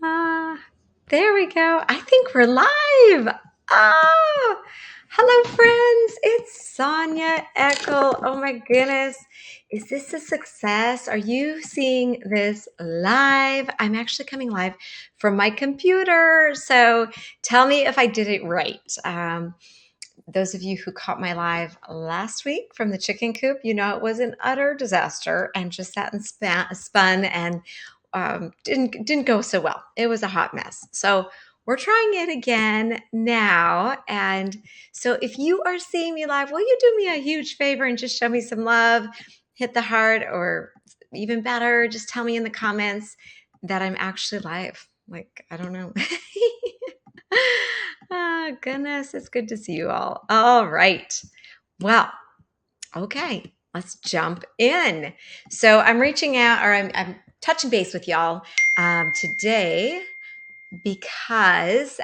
Ah, there we go. I think we're live. Oh, hello, friends. It's Sonia Eckel. Oh my goodness. Is this a success? Are you seeing this live? I'm actually coming live from my computer. So tell me if I did it right. Those of you who caught my live last week from the chicken coop, you know it was an utter disaster and just sat and spun and didn't go so well. It was a hot mess. So we're trying it again now. And so if you are seeing me live, will you do me a huge favor and just show me some love, hit the heart, or even better, just tell me in the comments that I'm actually live. Like, I don't know. Oh, goodness, it's good to see you all. All right. Well, okay, let's jump in. So I'm reaching out, or I'm touching base with y'all today because,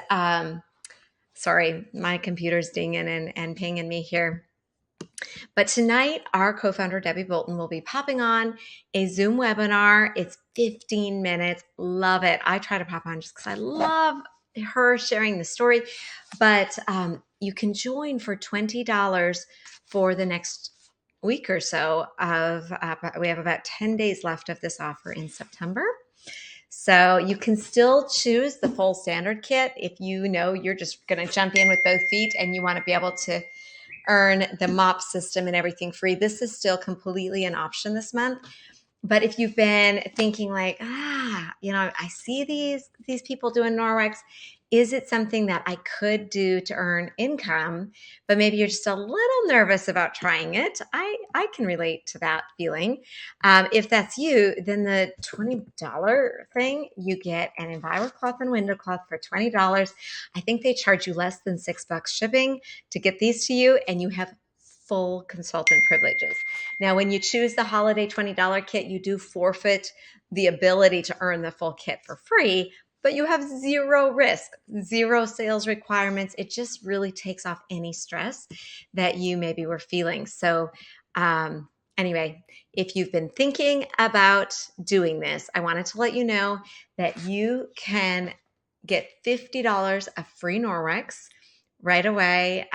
sorry, my computer's dinging and pinging me here. But tonight, our co-founder, Debbie Bolton, will be popping on a Zoom webinar. It's 15 minutes. Love it. I try to pop on just because I love her sharing the story. But you can join for $20 for the next week or so of we have about 10 days left of this offer in September. So you can still choose the full standard kit if you know you're just going to jump in with both feet and you want to be able to earn the mop system and everything free. This is still completely an option this month. But if you've been thinking like, I see these people doing Norwex, is it something that I could do to earn income? But maybe you're just a little nervous about trying it. I can relate to that feeling. If that's you, then the $20 thing, you get an EnviroCloth and window cloth for $20. I think they charge you less than $6 shipping to get these to you, and you have full consultant privileges. Now, when you choose the holiday $20 kit, you do forfeit the ability to earn the full kit for free, but you have zero risk, zero sales requirements. It just really takes off any stress that you maybe were feeling. So anyway, if you've been thinking about doing this, I wanted to let you know that you can get $50 of free Norwex right away.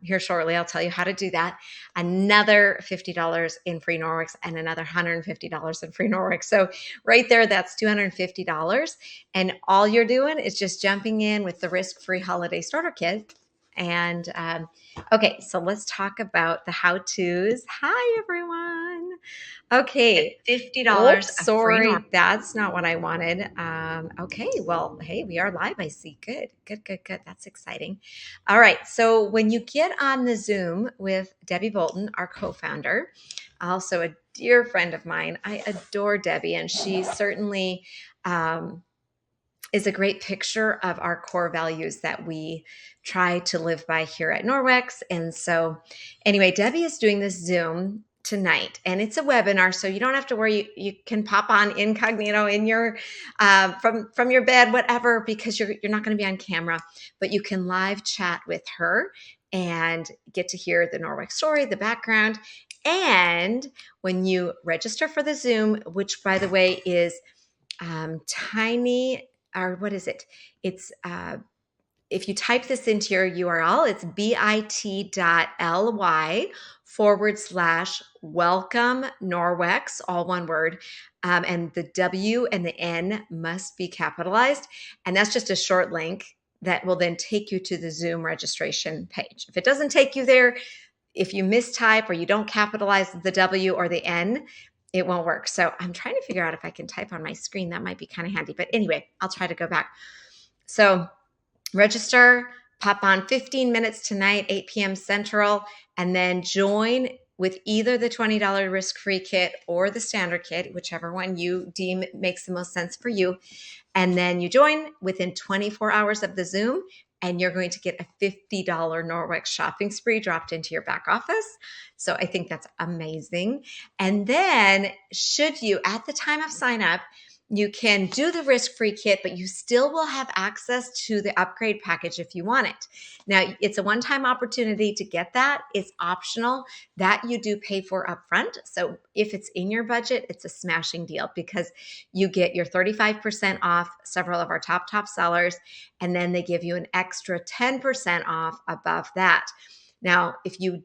Here shortly, I'll tell you how to do that. Another $50 in free Norwex and another $150 in free Norwex. So right there, that's $250. And all you're doing is just jumping in with the risk-free holiday starter kit. And okay, so let's talk about the how-tos. Hi, everyone. Okay, $50. Oops, sorry, that's not what I wanted. Okay, well, hey, we are live, I see. Good. That's exciting. All right, so when you get on the Zoom with Debbie Bolton, our co-founder, also a dear friend of mine, I adore Debbie, and she certainly is a great picture of our core values that we try to live by here at Norwex. And so anyway, Debbie is doing this Zoom tonight, and it's a webinar, so you don't have to worry. You can pop on incognito in your from your bed, whatever, because you're not going to be on camera, but you can live chat with her and get to hear the Norwex story, the background. And when you register for the Zoom, which by the way is tiny, or what is it? It's if you type this into your URL, it's bit.ly/welcome Norwex, all one word. And the W and the N must be capitalized. And that's just a short link that will then take you to the Zoom registration page. If it doesn't take you there, if you mistype or you don't capitalize the W or the N, it won't work. So I'm trying to figure out if I can type on my screen. That might be kind of handy. But anyway, I'll try to go back. So register, pop on 15 minutes tonight, 8 p.m. Central, and then join with either the $20 risk-free kit or the standard kit, whichever one you deem makes the most sense for you. And then you join within 24 hours of the Zoom, and you're going to get a $50 Norwex shopping spree dropped into your back office. So I think that's amazing. And then should you, at the time of sign up, you can do the risk-free kit, but you still will have access to the upgrade package if you want it. Now, it's a one-time opportunity to get that. It's optional. That you do pay for upfront. So if it's in your budget, it's a smashing deal because you get your 35% off several of our top sellers, and then they give you an extra 10% off above that. Now, if you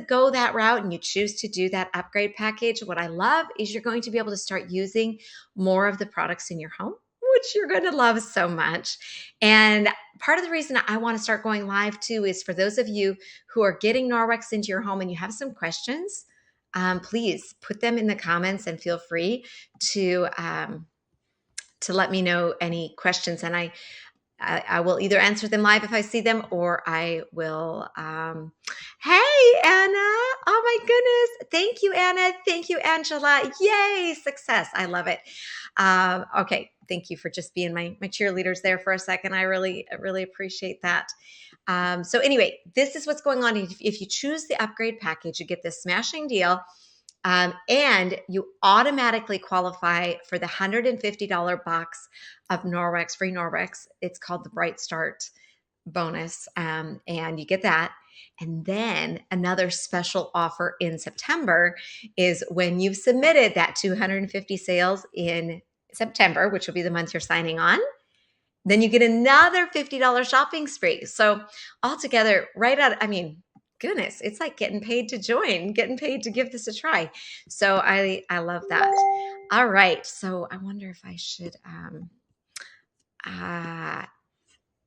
go that route and you choose to do that upgrade package, what I love is you're going to be able to start using more of the products in your home, which you're going to love so much. And part of the reason I want to start going live too is for those of you who are getting Norwex into your home and you have some questions, please put them in the comments and feel free to let me know any questions. And I will either answer them live if I see them, or I will. Hey, Anna. Oh, my goodness. Thank you, Anna. Thank you, Angela. Yay, success. I love it. Okay. Thank you for just being my cheerleaders there for a second. I really appreciate that. So anyway, this is what's going on. If you choose the upgrade package, you get this smashing deal. And you automatically qualify for the $150 box of Norwex, free Norwex. It's called the Bright Start bonus. And you get that. And then another special offer in September is when you've submitted that 250 sales in September, which will be the month you're signing on, then you get another $50 shopping spree. So altogether, goodness, it's like getting paid to join, getting paid to give this a try. So I love that. All right. So I wonder if I should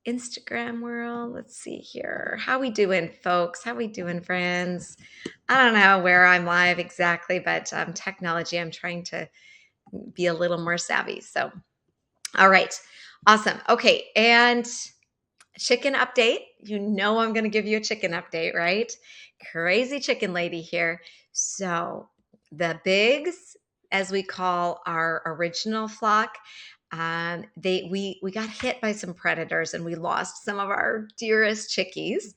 Instagram world. Let's see here. How we doing, folks? How we doing, friends? I don't know where I'm live exactly, but technology, I'm trying to be a little more savvy. So, all right. Awesome. Okay. And chicken update. You know I'm going to give you a chicken update, right? Crazy chicken lady here. So the bigs, as we call our original flock, we got hit by some predators and we lost some of our dearest chickies.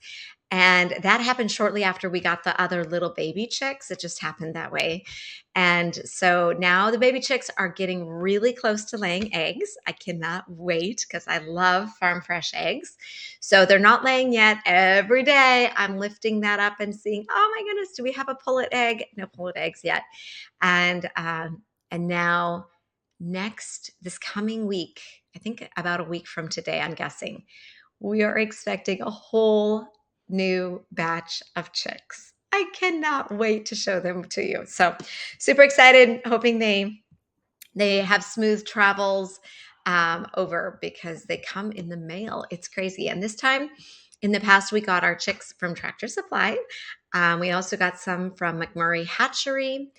And that happened shortly after we got the other little baby chicks. It just happened that way. And so now the baby chicks are getting really close to laying eggs. I cannot wait because I love farm fresh eggs. So they're not laying yet. Every day I'm lifting that up and seeing, oh my goodness, do we have a pullet egg? No pullet eggs yet. And now this coming week, I think about a week from today, I'm guessing, we are expecting a whole new batch of chicks. I cannot wait to show them to you. So super excited, hoping they have smooth travels over because they come in the mail. It's crazy. And this time in the past, we got our chicks from Tractor Supply. We also got some from McMurray Hatchery.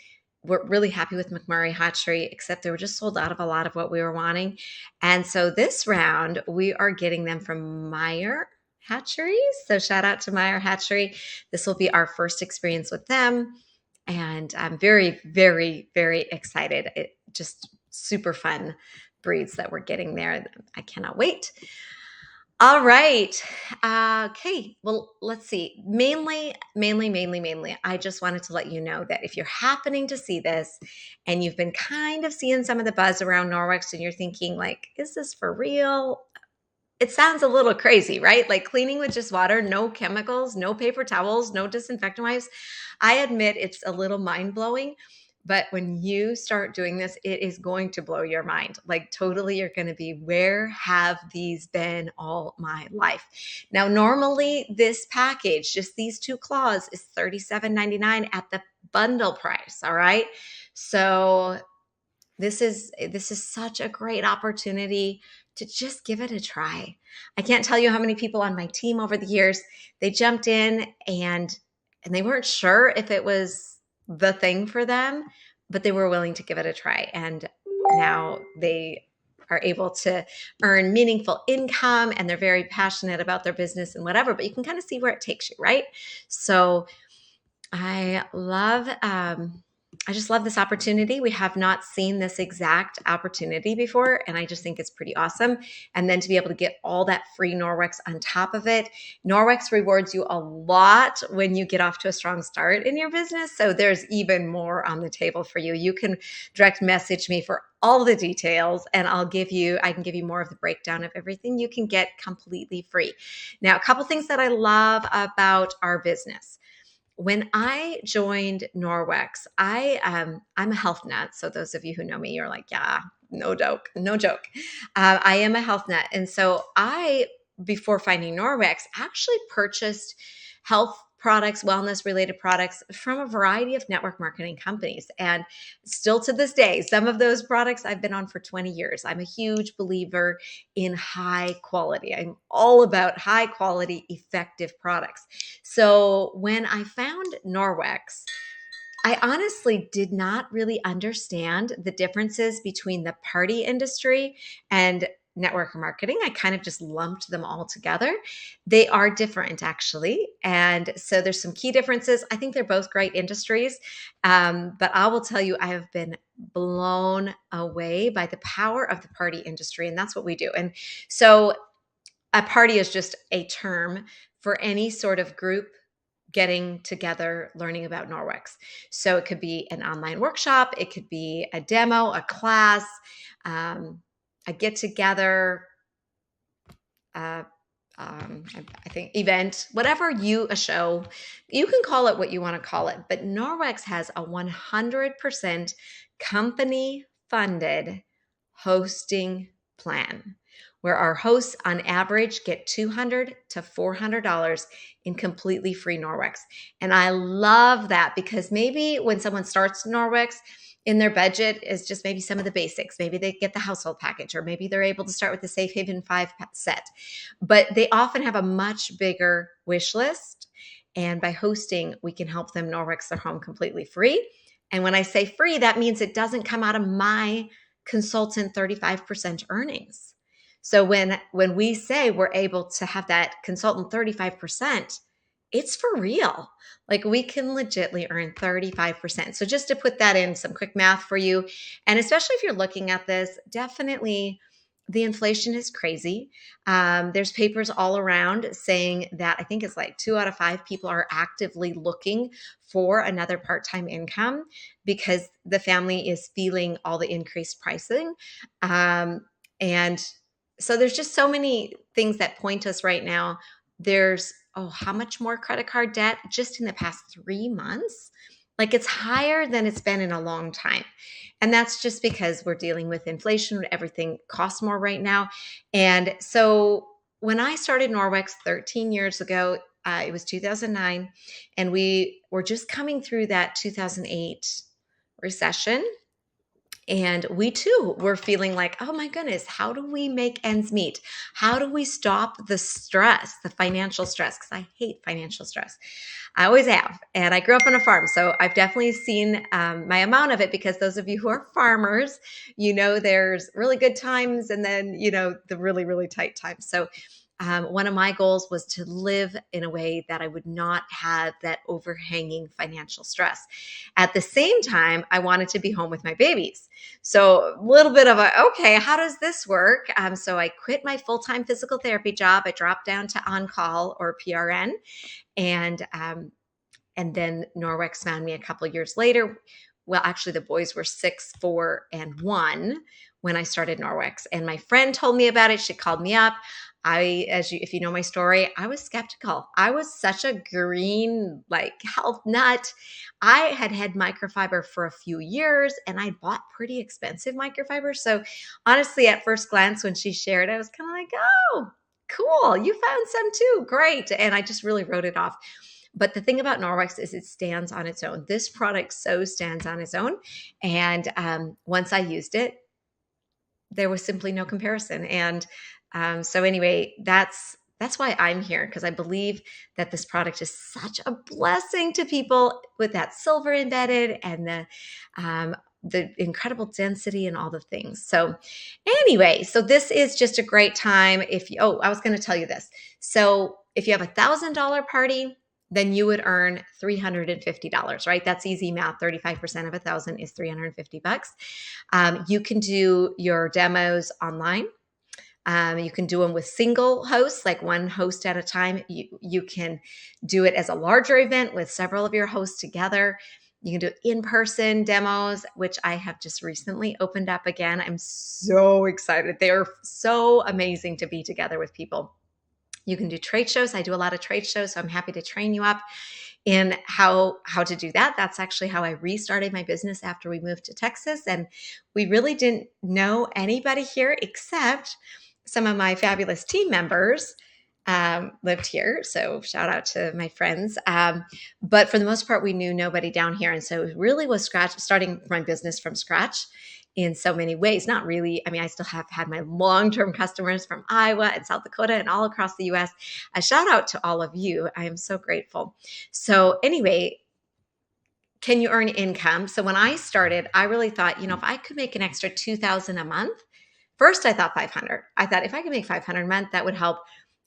We're really happy with McMurray Hatchery, except they were just sold out of a lot of what we were wanting. And so this round, we are getting them from Meyer Hatchery. So shout out to Meyer Hatchery. This will be our first experience with them. And I'm very, very, very excited. It just super fun breeds that we're getting there. I cannot wait. All right. Okay. Well, let's see. Mainly, I just wanted to let you know that if you're happening to see this and you've been kind of seeing some of the buzz around Norwex and you're thinking like, is this for real? It sounds a little crazy, right? Like cleaning with just water, no chemicals, no paper towels, no disinfectant wipes. I admit it's a little mind-blowing, but when you start doing this, it is going to blow your mind. Like totally, you're going to be, where have these been all my life? Now, normally this package, just these 2 claws, is $37.99 at the bundle price. All right. So this is such a great opportunity to just give it a try. I can't tell you how many people on my team over the years, they jumped in and they weren't sure if it was the thing for them, but they were willing to give it a try. And now they are able to earn meaningful income and they're very passionate about their business and whatever, but you can kind of see where it takes you, right? So I love I just love this opportunity. We have not seen this exact opportunity before, and I just think it's pretty awesome. And then to be able to get all that free Norwex on top of it. Norwex rewards you a lot when you get off to a strong start in your business. So there's even more on the table for you. You can direct message me for all the details, and I can give you more of the breakdown of everything you can get completely free. Now, a couple things that I love about our business. When I joined Norwex, I'm a health nut. So those of you who know me, you're like, yeah, no joke, no joke. I am a health nut, and so I, before finding Norwex, actually purchased health products, wellness related products from a variety of network marketing companies. And still to this day, some of those products I've been on for 20 years. I'm a huge believer in high quality. I'm all about high quality, effective products. So when I found Norwex, I honestly did not really understand the differences between the party industry and network marketing. I kind of just lumped them all together. They are different, actually. And so there's some key differences. I think they're both great industries. But I will tell you, I have been blown away by the power of the party industry. And that's what we do. And so a party is just a term for any sort of group getting together, learning about Norwex. So it could be an online workshop, it could be a demo, a class, a get together, uh, I think event, whatever a show, you can call it what you want to call it. But Norwex has a 100% company funded hosting plan where our hosts on average get $200 to $400 in completely free Norwex. And I love that because maybe when someone starts Norwex, in their budget is just maybe some of the basics. Maybe they get the household package, or maybe they're able to start with the Safe Haven 5 set. But they often have a much bigger wish list. And by hosting, we can help them Norwex their home completely free. And when I say free, that means it doesn't come out of my consultant 35% earnings. So when we say we're able to have that consultant 35%, it's for real. Like we can legitly earn 35%. So just to put that in some quick math for you, and especially if you're looking at this, definitely the inflation is crazy. There's papers all around saying that I think it's like 2 out of 5 people are actively looking for another part-time income because the family is feeling all the increased pricing. And so there's just so many things that point us right now. There's, how much more credit card debt just in the past 3 months? Like it's higher than it's been in a long time. And that's just because we're dealing with inflation. Everything costs more right now. And so when I started Norwex 13 years ago, it was 2009, and we were just coming through that 2008 recession. And we too were feeling like, oh my goodness, how do we make ends meet? How do we stop the stress, the financial stress? Because I hate financial stress. I always have. And I grew up on a farm. So I've definitely seen my amount of it, because those of you who are farmers, there's really good times and then, the really, really tight times. So one of my goals was to live in a way that I would not have that overhanging financial stress. At the same time, I wanted to be home with my babies. So a little bit of okay, how does this work? So I quit my full-time physical therapy job. I dropped down to on-call or PRN. And then Norwex found me a couple of years later. Well, actually, the boys were 6, 4, and 1 when I started Norwex. And my friend told me about it. She called me up. If you know my story, I was skeptical. I was such a green, health nut. I had microfiber for a few years, and I bought pretty expensive microfiber. So honestly, at first glance, when she shared, I was kind of like, oh, cool. You found some too. Great. And I just really wrote it off. But the thing about Norwex is it stands on its own. This product so stands on its own. And once I used it, there was simply no comparison. And so anyway, that's why I'm here, because I believe that this product is such a blessing to people with that silver embedded and the incredible density and all the things. So anyway, so this is just a great time. I was going to tell you this. So if you have $1,000 party, then you would earn $350, right? That's easy math. 35% of 1,000 is 350 bucks. You can do your demos online. You can do them with single hosts, like one host at a time. You can do it as a larger event with several of your hosts together. You can do in-person demos, which I have just recently opened up again. I'm so excited. They are so amazing to be together with people. You can do trade shows. I do a lot of trade shows, so I'm happy to train you up in how to do that. That's actually how I restarted my business after we moved to Texas. And we really didn't know anybody here except some of my fabulous team members lived here. So shout out to my friends. But for the most part, we knew nobody down here. And so it really was starting my business from scratch in so many ways. Not really. I mean, I still have had my long-term customers from Iowa and South Dakota and all across the US. A shout out to all of you. I am so grateful. So anyway, can you earn income? So when I started, I really thought, if I could make an extra $2,000 a month. First, I thought 500. I thought if I could make 500 a month, that would help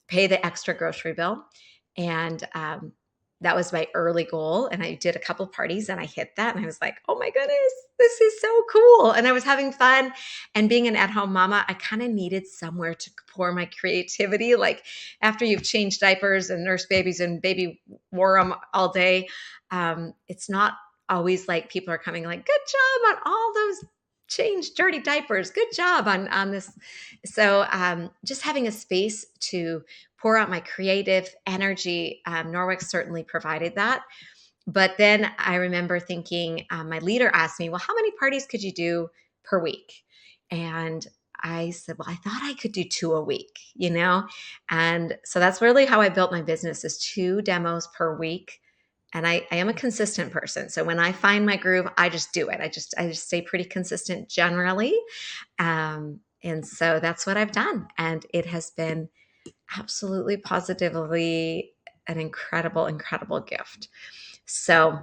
pay the extra grocery bill. And that was my early goal. And I did a couple parties and I hit that. And I was like, oh my goodness, this is so cool. And I was having fun. And being an at-home mama, I kind of needed somewhere to pour my creativity. Like after you've changed diapers and nursed babies and baby wore them all day, it's not always like people are coming like, good job on all those changed dirty diapers. Good job on this. So just having a space to pour out my creative energy, Norwex certainly provided that. But then I remember thinking, my leader asked me, well, how many parties could you do per week? And I said, well, I thought I could do 2 a week, And so that's really how I built my business, is 2 demos per week. And I am a consistent person. So when I find my groove, I just do it. I just stay pretty consistent generally. And so that's what I've done. And it has been absolutely positively an incredible, incredible gift. So,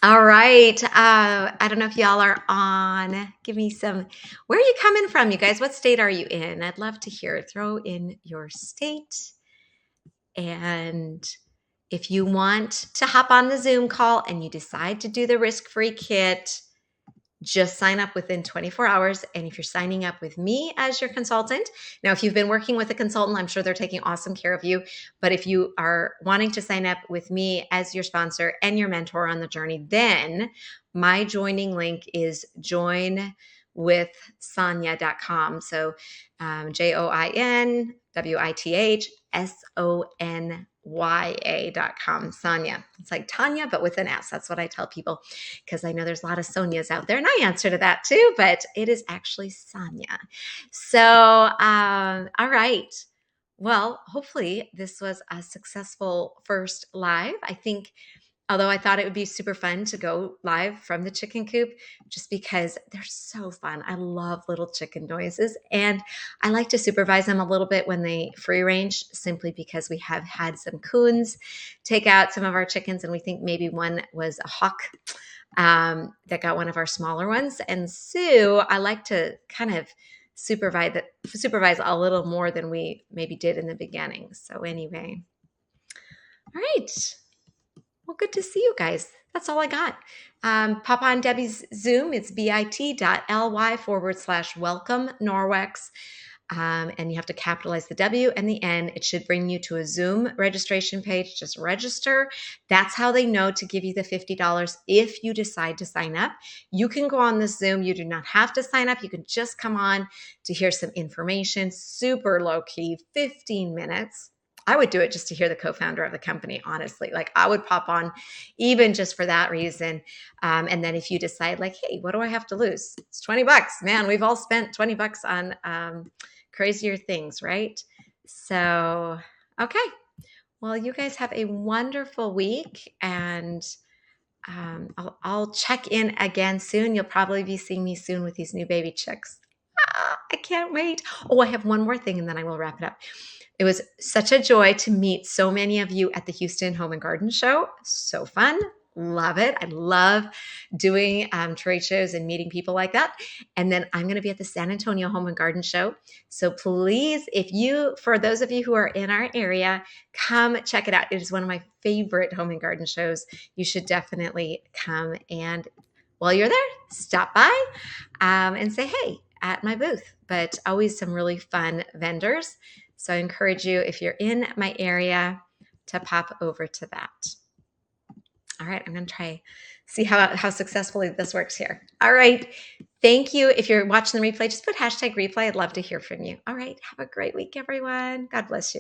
all right. I don't know if y'all are on. Give me some, where are you coming from, you guys? What state are you in? I'd love to hear it. Throw in your state. And if you want to hop on the Zoom call and you decide to do the risk-free kit, just sign up within 24 hours. And if you're signing up with me as your consultant, now, if you've been working with a consultant, I'm sure they're taking awesome care of you. But if you are wanting to sign up with me as your sponsor and your mentor on the journey, then my joining link is joinwithsonya.com. So JoinWithSonya.com. Sonya. It's like Tanya, but with an S. That's what I tell people, because I know there's a lot of Sonias out there, and I answer to that too, but it is actually Sonya. So, all right. Well, hopefully this was a successful first live. I think, although I thought it would be super fun to go live from the chicken coop, just because they're so fun. I love little chicken noises, and I like to supervise them a little bit when they free range, simply because we have had some coons take out some of our chickens, and we think maybe one was a hawk that got one of our smaller ones. And so I like to kind of supervise a little more than we maybe did in the beginning. So anyway, all right. Well, good to see you guys. That's all I got. Pop on Debbie's Zoom. It's bit.ly/welcome Norwex. And you have to capitalize the W and the N. It should bring you to a Zoom registration page. Just register. That's how they know to give you the $50 if you decide to sign up. You can go on this Zoom. You do not have to sign up. You can just come on to hear some information. Super low key, 15 minutes. I would do it just to hear the co-founder of the company, honestly. Like, I would pop on even just for that reason. And then if you decide like, hey, what do I have to lose? It's $20. Man, we've all spent $20 on crazier things, right? So, okay. Well, you guys have a wonderful week, and I'll check in again soon. You'll probably be seeing me soon with these new baby chicks. I can't wait. Oh, I have one more thing, and then I will wrap it up. It was such a joy to meet so many of you at the Houston Home and Garden Show. So fun. Love it. I love doing trade shows and meeting people like that. And then I'm going to be at the San Antonio Home and Garden Show. So please, for those of you who are in our area, come check it out. It is one of my favorite home and garden shows. You should definitely come. And while you're there, stop by and say hey at my booth. But always some really fun vendors. So I encourage you, if you're in my area, to pop over to that. All right, I'm going to try see how successfully this works here. All right. Thank you. If you're watching the replay, just put hashtag replay. I'd love to hear from you. All right. Have a great week, everyone. God bless you.